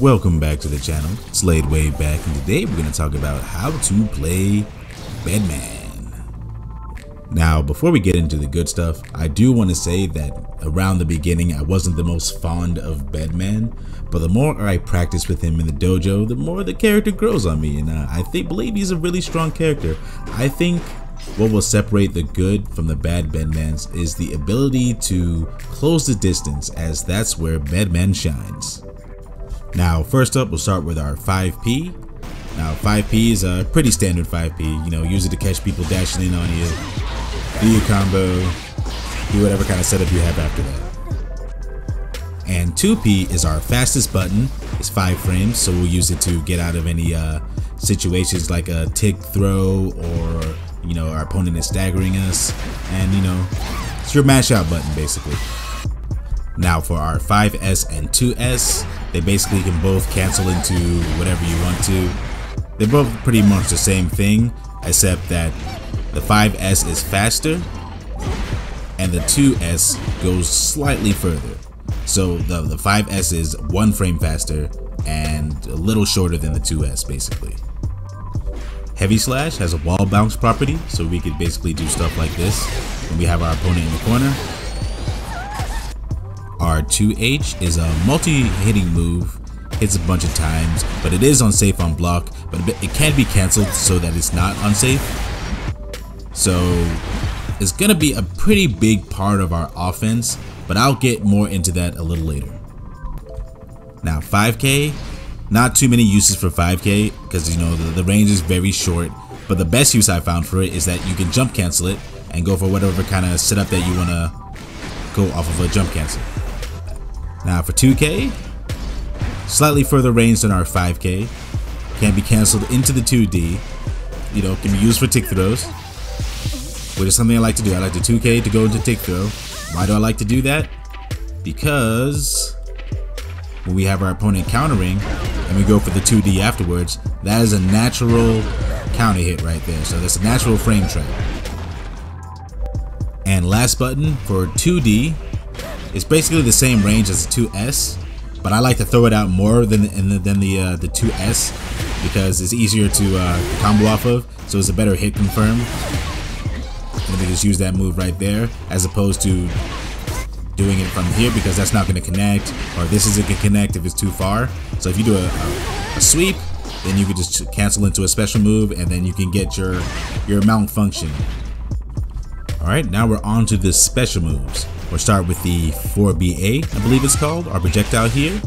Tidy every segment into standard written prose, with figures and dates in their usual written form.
Welcome back to the channel. Slade way back, and today we're going to talk about how to play Bedman. Now, before we get into the good stuff, I do want to say that around the beginning I wasn't the most fond of Bedman, but the more I practice with him in the dojo, the more the character grows on me, and I believe he's a really strong character. I think what will separate the good from the bad Bedmans is the ability to close the distance, as that's where Bedman shines. Now, first up, we'll start with our 5P. Now, 5P is a pretty standard 5P. You know, use it to catch people dashing in on you, do your combo, do whatever kind of setup you have after that. And 2P is our fastest button. It's 5 frames, so we'll use it to get out of any situations like a tick throw, or you know, our opponent is staggering us, and you know, it's your mash out button basically. Now for our 5S and 2S, they basically can both cancel into whatever you want to. They're both pretty much the same thing, except that the 5S is faster and the 2S goes slightly further. So the 5S is 1 frame faster and a little shorter than the 2S basically. Heavy Slash has a wall bounce property, so we could basically do stuff like this when we have our opponent in the corner. Our 2H is a multi-hitting move, hits a bunch of times, but it is unsafe on block, but it can be cancelled so that it's not unsafe. So it's gonna be a pretty big part of our offense, but I'll get more into that a little later. Now 5K, not too many uses for 5K because you know the range is very short, but the best use I found for it is that you can jump cancel it and go for whatever kind of setup that you wanna go off of a jump cancel. Now for 2K, slightly further range than our 5K, can be cancelled into the 2D, you know, can be used for tick throws, which is something I like to do. I like the 2K to go into tick throw. Why do I like to do that? Because when we have our opponent countering and we go for the 2D afterwards, that is a natural counter hit right there. So that's a natural frame trap. And last button for 2D, it's basically the same range as the 2S, but I like to throw it out more than the 2S because it's easier to combo off of, so it's a better hit confirm. And we just use that move right there as opposed to doing it from here, because that's not going to connect, or this isn't going to connect if it's too far. So if you do a sweep, then you can just cancel into a special move, and then you can get your mount function. Alright, now we're on to the special moves. We'll start with the 4BA, I believe it's called, our projectile here.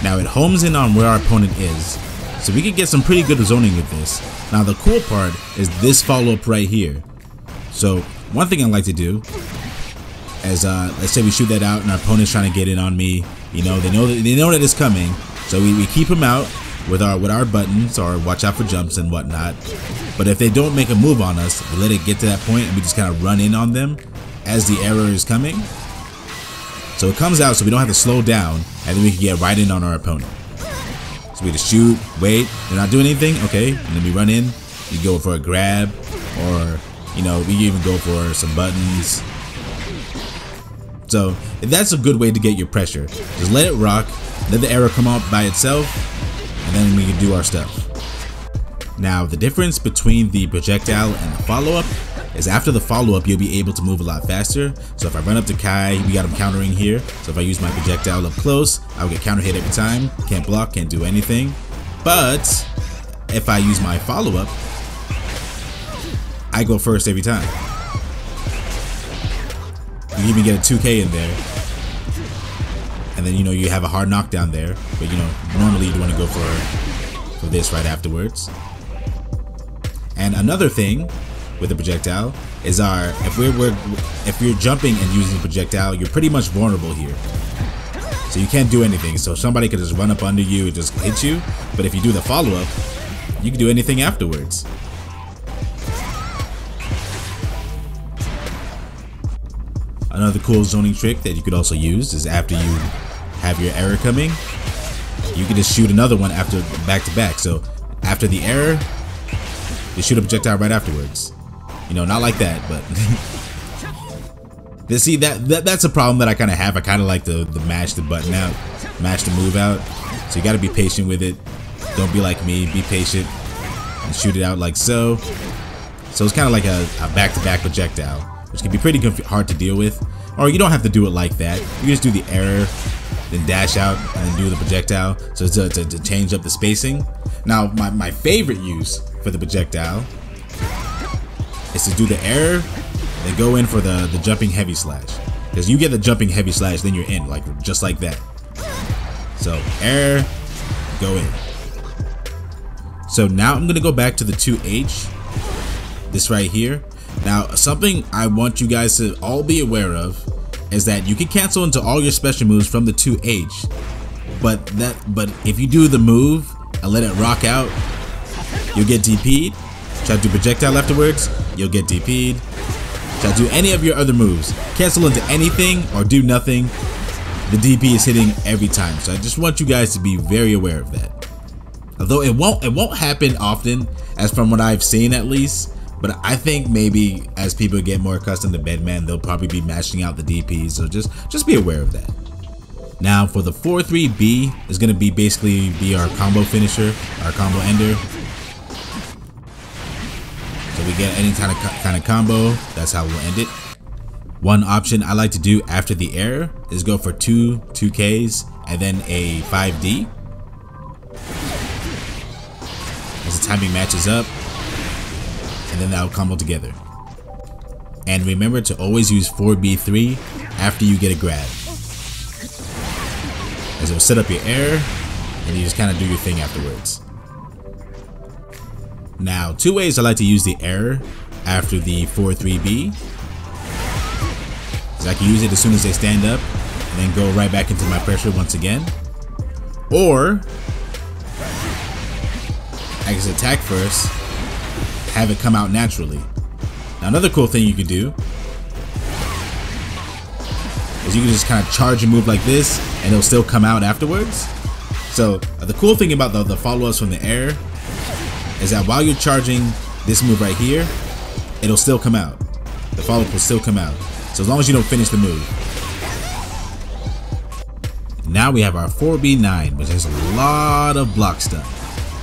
Now it homes in on where our opponent is, so we can get some pretty good zoning with this. Now the cool part is this follow-up right here. So one thing I like to do is, let's say we shoot that out and our opponent's trying to get in on me. You know, they know that it's coming, so we keep them out with our buttons, or watch out for jumps and whatnot. But if they don't make a move on us, we let it get to that point and we just kind of run in on them as the error is coming. So it comes out so we don't have to slow down, and then we can get right in on our opponent. So we just shoot, wait, they're not doing anything, okay, and then we run in, we go for a grab, or you know, we even go for some buttons. So that's a good way to get your pressure. Just let it rock, let the arrow come out by itself, and then we can do our stuff. Now the difference between the projectile and the follow-up is after the follow-up you'll be able to move a lot faster. So if I run up to Kai, we got him countering here, so if I use my projectile up close, I'll get counter hit every time, can't block, can't do anything. But if I use my follow-up, I go first every time. You even get a 2K in there, and then you know you have a hard knockdown there, but you know normally you want to go for this right afterwards. And another thing with the projectile is if you're jumping and using the projectile, you're pretty much vulnerable here, so you can't do anything. So somebody could just run up under you and just hit you, but if you do the follow-up, you can do anything afterwards. Another cool zoning trick that you could also use is after you have your error coming, you can just shoot another one after back to back. So after the error, you shoot a projectile right afterwards. You know, not like that, but see that's a problem that I kind of have. I kind of like to mash the button out, mash the move out. So you gotta be patient with it. Don't be like me, be patient and shoot it out like so. So it's kind of like a back-to-back projectile, which can be pretty hard to deal with. Or you don't have to do it like that. You just do the air, then dash out, and then do the projectile. So to change up the spacing. Now my favorite use for the projectile is to do the air, then go in for the jumping heavy slash. Because you get the jumping heavy slash, then you're in, like just like that. So air, go in. So now I'm gonna go back to the 2H, this right here. Now something I want you guys to all be aware of is that you can cancel into all your special moves from the 2H, but if you do the move and let it rock out, you'll get DP'd. Try to do projectile afterwards, you'll get DP'd. Try to do any of your other moves, cancel into anything or do nothing, the DP is hitting every time. So I just want you guys to be very aware of that. Although it won't happen often, as from what I've seen at least, but I think maybe as people get more accustomed to Bedman, they'll probably be mashing out the DPs, so just be aware of that. Now for the 4-3-B is going to be basically our combo finisher, our combo ender. So we get any kind of combo, that's how we'll end it. One option I like to do after the air is go for 2Ks and then a 5D. As the timing matches up, and then that'll combo together. And remember to always use 4B3 after you get a grab, as it'll set up your air and you just kind of do your thing afterwards. Now 2 ways I like to use the air after the 4-3-B is I can use it as soon as they stand up and then go right back into my pressure once again, or I can attack first, have it come out naturally. Now another cool thing you can do is you can just kind of charge a move like this and it'll still come out afterwards. So the cool thing about the follow-ups from the air is that while you're charging this move right here, it'll still come out. The follow-up will still come out. So as long as you don't finish the move. Now we have our 4B9, which has a lot of block stun.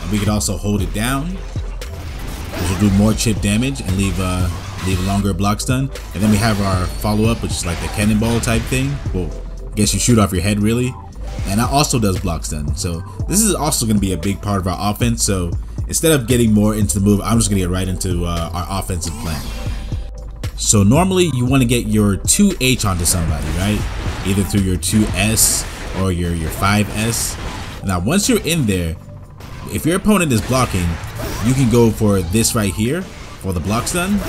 And we could also hold it down, which will do more chip damage and leave longer block stun. And then we have our follow-up, which is like the cannonball type thing. Well, I guess you shoot off your head really. And that also does block stun. So this is also going to be a big part of our offense. So instead of getting more into the move, I'm just going to get right into our offensive plan. So normally you want to get your 2H onto somebody, right? Either through your 2S or your 5S. Now once you're in there, if your opponent is blocking, you can go for this right here for the block stun.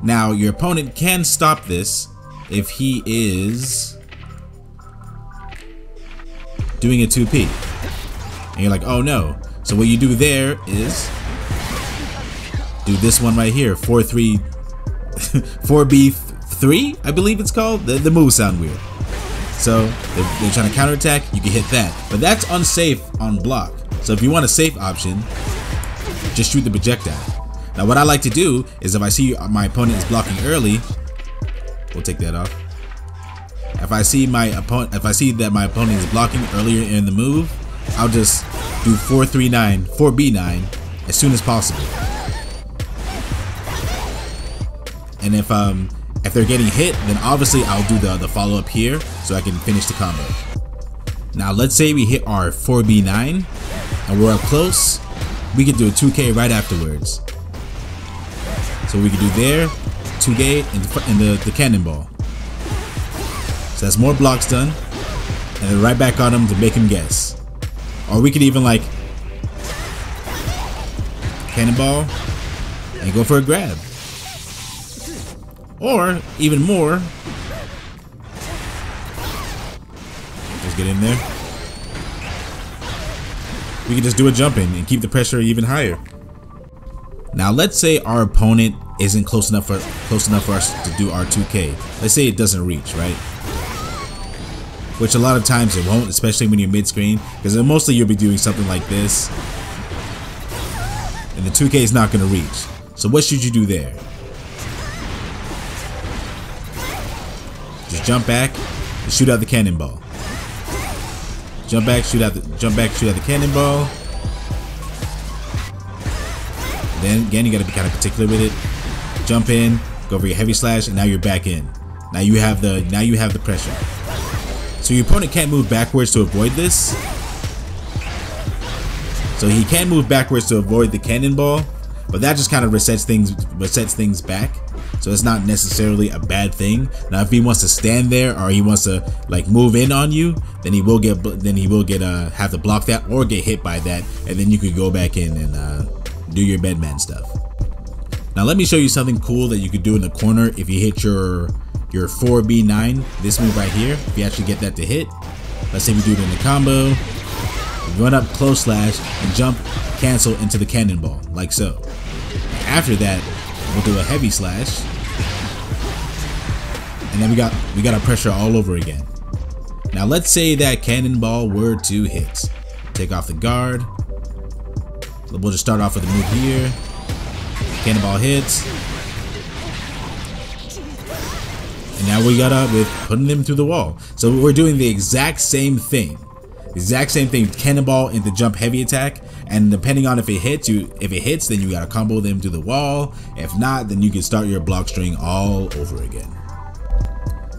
Now your opponent can stop this if he is doing a 2P. And you're like, oh no. So what you do there is do this one right here, 4B3, I believe it's called. The moves sound weird. So they're trying to counterattack, you can hit that. But that's unsafe on block. So if you want a safe option, just shoot the projectile. Now what I like to do is if I see my opponent is blocking early, we'll take that off. If I see that my opponent is blocking earlier in the move, I'll just do 4B9 as soon as possible. And if they're getting hit, then obviously I'll do the follow-up here so I can finish the combo. Now let's say we hit our 4B9 and we're up close, we can do a 2K right afterwards. So we can do there, 2K in the cannonball. So that's more block stun, and then right back on him to make him guess. Or we could even like cannonball and go for a grab. Or even more, just get in there. We can just do a jump in and keep the pressure even higher. Now let's say our opponent isn't close enough for us to do our 2K. Let's say it doesn't reach, right? Which a lot of times it won't, especially when you're mid-screen, because mostly you'll be doing something like this, and the 2K is not going to reach. So what should you do there? Just jump back and shoot out the cannonball. Jump back, shoot out the cannonball. Then again, you gotta be kind of particular with it. Jump in, go for your heavy slash, and now you're back in. Now you have the pressure. So your opponent can't move backwards to avoid this. So he can move backwards to avoid the cannonball, but that just kind of resets things back. So it's not necessarily a bad thing. Now if he wants to stand there or he wants to like move in on you, then he will get have to block that or get hit by that, and then you could go back in and do your Bedman stuff. Now let me show you something cool that you could do in the corner if you hit your 4B9, this move right here. If you actually get that to hit, let's say we do it in the combo, run up close slash and jump cancel into the cannonball like so. After that, we'll do a heavy slash, and then we got our pressure all over again. Now let's say that cannonball were to hit. Take off the guard. We'll just start off with a move here. Cannonball hits. And now we gotta with putting them through the wall. So we're doing the exact same thing. Cannonball into jump heavy attack. And depending on if it hits, then you gotta combo them to the wall. If not, then you can start your block string all over again.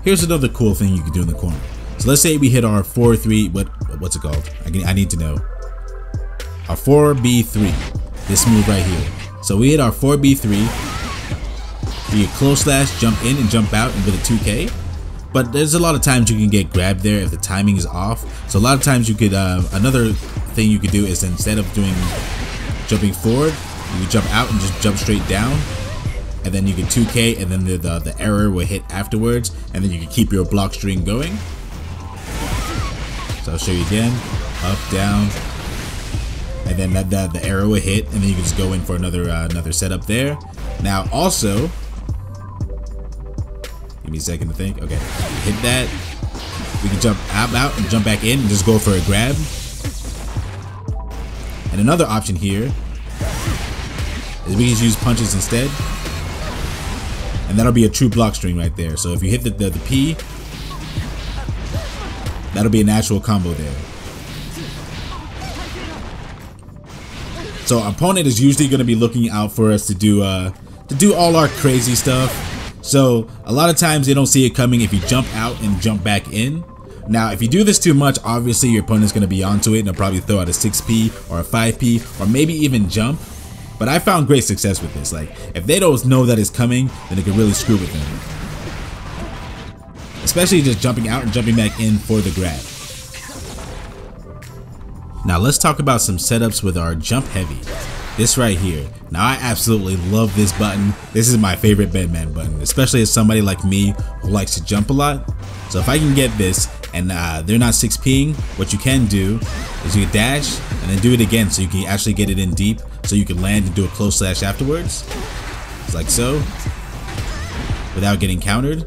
Here's another cool thing you can do in the corner. So let's say we hit our 4-3, what's it called? I need to know. Our 4B3, this move right here. So we hit our 4B3, you close slash, jump in and jump out with a 2K. But there's a lot of times you can get grabbed there if the timing is off. So a lot of times you could, another thing you could do is instead of jumping forward, you could jump out and just jump straight down. And then you can 2K and then the error will hit afterwards. And then you can keep your block string going. So I'll show you again, up, down. And then the arrow will hit, and then you can just go in for another setup there. Now also, give me a second to think. Okay, hit that. We can jump out and jump back in and just go for a grab. And another option here is we can use punches instead, and that'll be a true block string right there. So if you hit the P, that'll be a natural combo there. So our opponent is usually going to be looking out for us to do all our crazy stuff. So a lot of times they don't see it coming if you jump out and jump back in. Now if you do this too much, obviously your opponent's going to be onto it and they'll probably throw out a 6P or a 5P or maybe even jump. But I found great success with this. Like if they don't know that it's coming, then it can really screw with them. Especially just jumping out and jumping back in for the grab. Now let's talk about some setups with our jump heavy. This right here. Now I absolutely love this button. This is my favorite Bedman button, especially as somebody like me who likes to jump a lot. So if I can get this and they're not 6P'ing, what you can do is you can dash and then do it again so you can actually get it in deep so you can land and do a close slash afterwards. It's like so, without getting countered.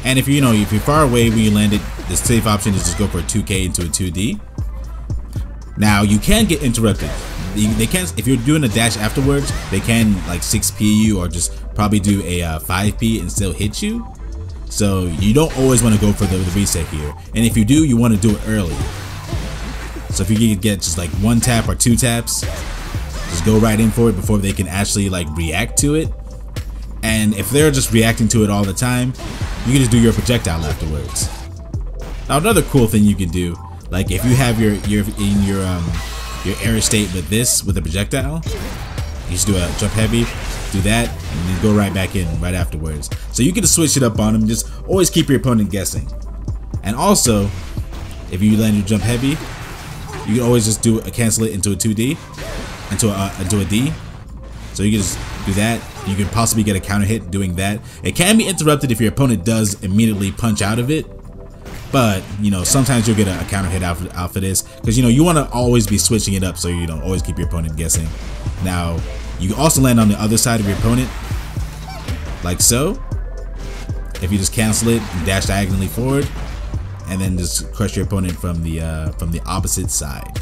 And if you're far away when you land it, the safe option is just go for a 2K into a 2D. Now you can get interrupted. They can, if you're doing a dash afterwards, they can like 6P you or just probably do a 5P and still hit you. So you don't always want to go for the reset here. And if you do, you want to do it early. So if you can get just like 1 tap or 2 taps, just go right in for it before they can actually like react to it. And if they're just reacting to it all the time, you can just do your projectile afterwards. Now another cool thing you can do, like if you have your air state with a projectile, you just do a jump heavy, do that, and then go right back in right afterwards. So you can just switch it up on them. Just always keep your opponent guessing. And also, if you land your jump heavy, you can always just cancel it into a 2D, into a D. So you can just do that. You can possibly get a counter hit doing that. It can be interrupted if your opponent does immediately punch out of it. But sometimes you'll get a counter hit out for this, because you want to always be switching it up, so you don't always keep your opponent guessing. Now you can also land on the other side of your opponent, like so. If you just cancel it and dash diagonally forward, and then just crush your opponent from the opposite side.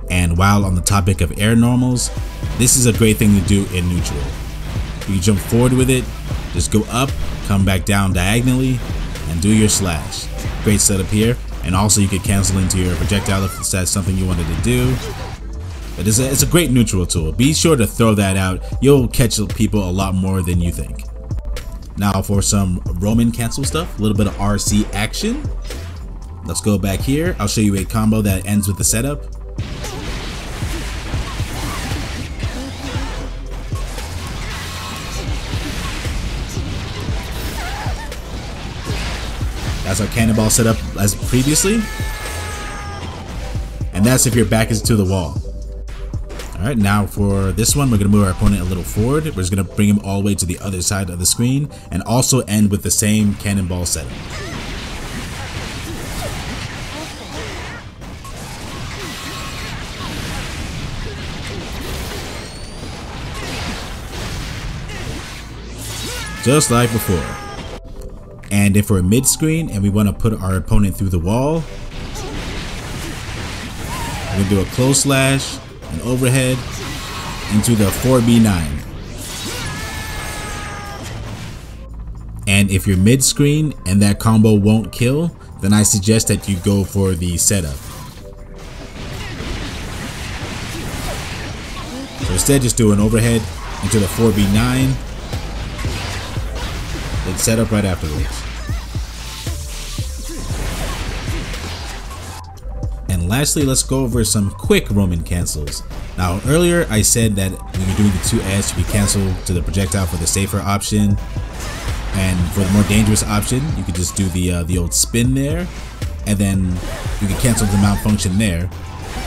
And while on the topic of air normals, this is a great thing to do in neutral. You jump forward with it, just go up, come back down diagonally, and do your slash. Great setup here. and also you could cancel into your projectile if that's something you wanted to do. But it's a great neutral tool. Be sure to throw that out. You'll catch people a lot more than you think. Now for some Roman cancel stuff, a little bit of RC action. Let's go back here. I'll show you a combo that ends with the setup. That's our cannonball setup as previously. And that's if your back is to the wall. Alright, now for this one, we're going to move our opponent a little forward. We're just going to bring him all the way to the other side of the screen and also end with the same cannonball setup. Just like before. And if we're mid-screen and we want to put our opponent through the wall, we're going to do a close slash, an overhead, into the 4B9. And if you're mid-screen and that combo won't kill, then I suggest that you go for the setup. So instead, just do an overhead into the 4B9. Then set up right afterwards. And lastly, let's go over some quick Roman cancels. Now earlier I said that when you're doing the 2S, you can cancel to the projectile for the safer option, and for the more dangerous option you could just do the old spin there, and then you can cancel the mount function there.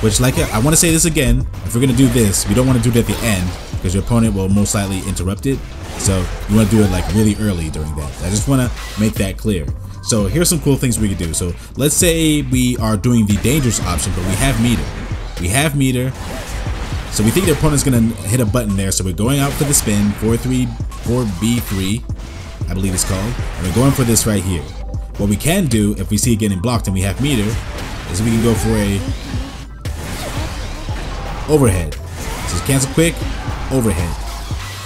Which, like, I want to say this again, if we're gonna do this, we don't want to do it at the end because your opponent will most likely interrupt it. So you want to do it like really early during that. I just want to make that clear. So here's some cool things we could do. So let's say we are doing the dangerous option, but we have meter. We have meter. So we think the opponent's gonna hit a button there. So we're going out for the spin, 4B3, I believe it's called. And we're going for this right here. What we can do if we see it getting blocked and we have meter is we can go for a overhead. So cancel quick, overhead.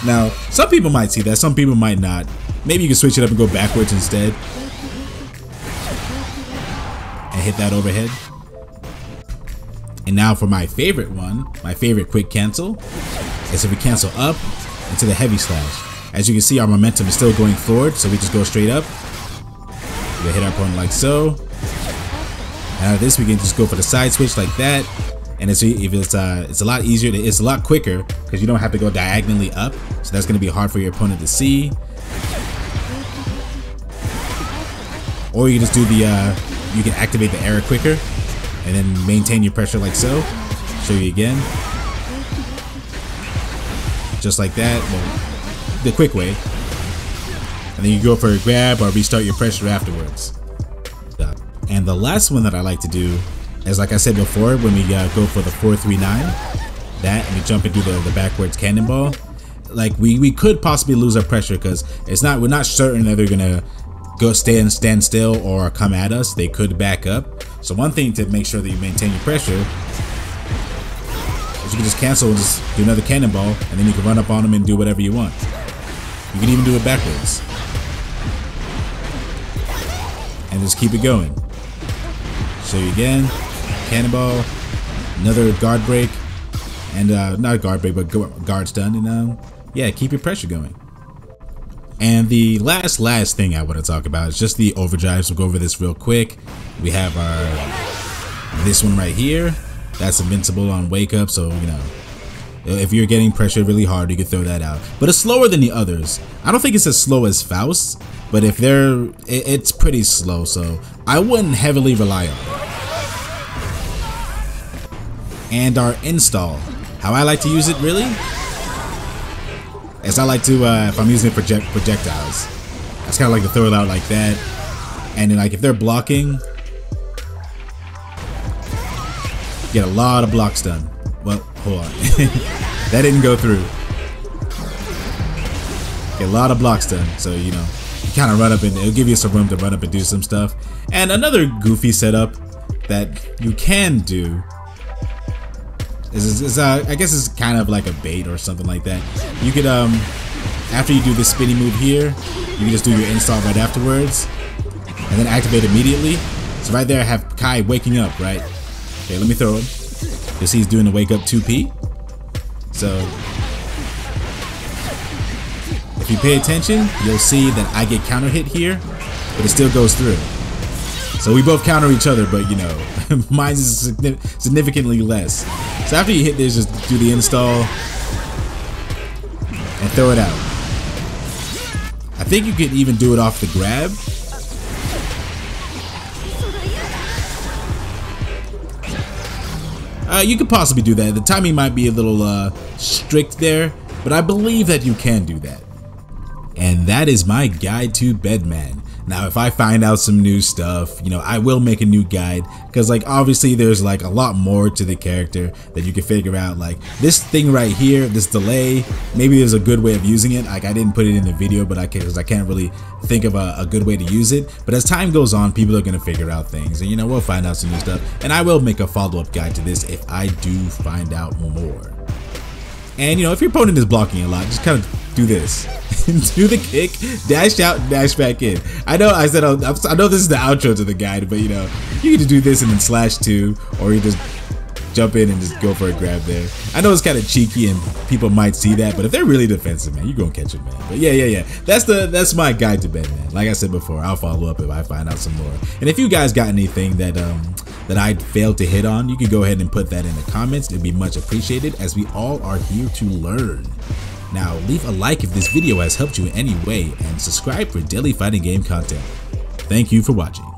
Now, some people might see that, some people might not. Maybe you can switch it up and go backwards instead. And hit that overhead. And now for my favorite one, my favorite quick cancel, is if we cancel up into the heavy slash. As you can see, our momentum is still going forward, so we just go straight up. We hit our opponent like so. And out of this, we can just go for the side switch like that. And it's a lot easier, it's a lot quicker because you don't have to go diagonally up. So that's going to be hard for your opponent to see. Or you can just do you can activate the arrow quicker and then maintain your pressure like so. Show you again. Just like that, well, the quick way. And then you go for a grab or restart your pressure afterwards. And the last one that I like to do is, like I said before, when we go for the 4-3-9, that, and we jump into the backwards cannonball. Like we could possibly lose our pressure because we're not certain that they're gonna go stand still or come at us. They could back up. So one thing to make sure that you maintain your pressure is you can just cancel and just do another cannonball, and then you can run up on them and do whatever you want. You can even do it backwards and just keep it going. Show you again. Cannonball, another guard break, and not guard break, but guard stun, and yeah, keep your pressure going. And the last thing I want to talk about is just the overdrives. We'll go over this real quick. We have this one right here. That's invincible on wake up, so you know, if you're getting pressured really hard, you can throw that out. But it's slower than the others. I don't think it's as slow as Faust, but if it's pretty slow, so I wouldn't heavily rely on it. And our install, how I like to use it really is I like to, if I'm using projectiles, I just kind of like to throw it out like that. And then like if they're blocking, get a lot of blocks done. Well, hold on. That didn't go through. Get a lot of blocks done. So, you know, you kind of run up and it'll give you some room to run up and do some stuff. And another goofy setup that you can do is I guess it's kind of like a bait or something like that. You could, after you do this spinny move here, you can just do your install right afterwards and then activate immediately. So right there I have Kai waking up, right? Okay, let me throw him. Because he's doing the wake up 2P. So if you pay attention, you'll see that I get counter hit here, but it still goes through. So we both counter each other, but you know, mine is significantly less. So after you hit this, just do the install and throw it out. I think you could even do it off the grab. You could possibly do that. The timing might be a little strict there, but I believe that you can do that. And that is my guide to Bedman. Now, if I find out some new stuff, you know, I will make a new guide, because like obviously there's like a lot more to the character that you can figure out. Like this thing right here, this delay, maybe there's a good way of using it. Like I didn't put it in the video, but I can't really think of a good way to use it. But as time goes on, people are gonna figure out things, and you know, we'll find out some new stuff. And I will make a follow-up guide to this if I do find out more. And you know, if your opponent is blocking a lot, just kind of do this. Do the kick, dash out, dash back in. I know I said I know this is the outro to the guide, but you know, you can just do this and then /2, or you just jump in and just go for a grab there. I know it's kind of cheeky and people might see that, but if they're really defensive, man, you're gonna catch it, man. But yeah. That's my guide to Bedman. Like I said before, I'll follow up if I find out some more. And if you guys got anything that I failed to hit on, you can go ahead and put that in the comments. It'd be much appreciated, as we all are here to learn. Now, leave a like if this video has helped you in any way, and subscribe for daily fighting game content. Thank you for watching.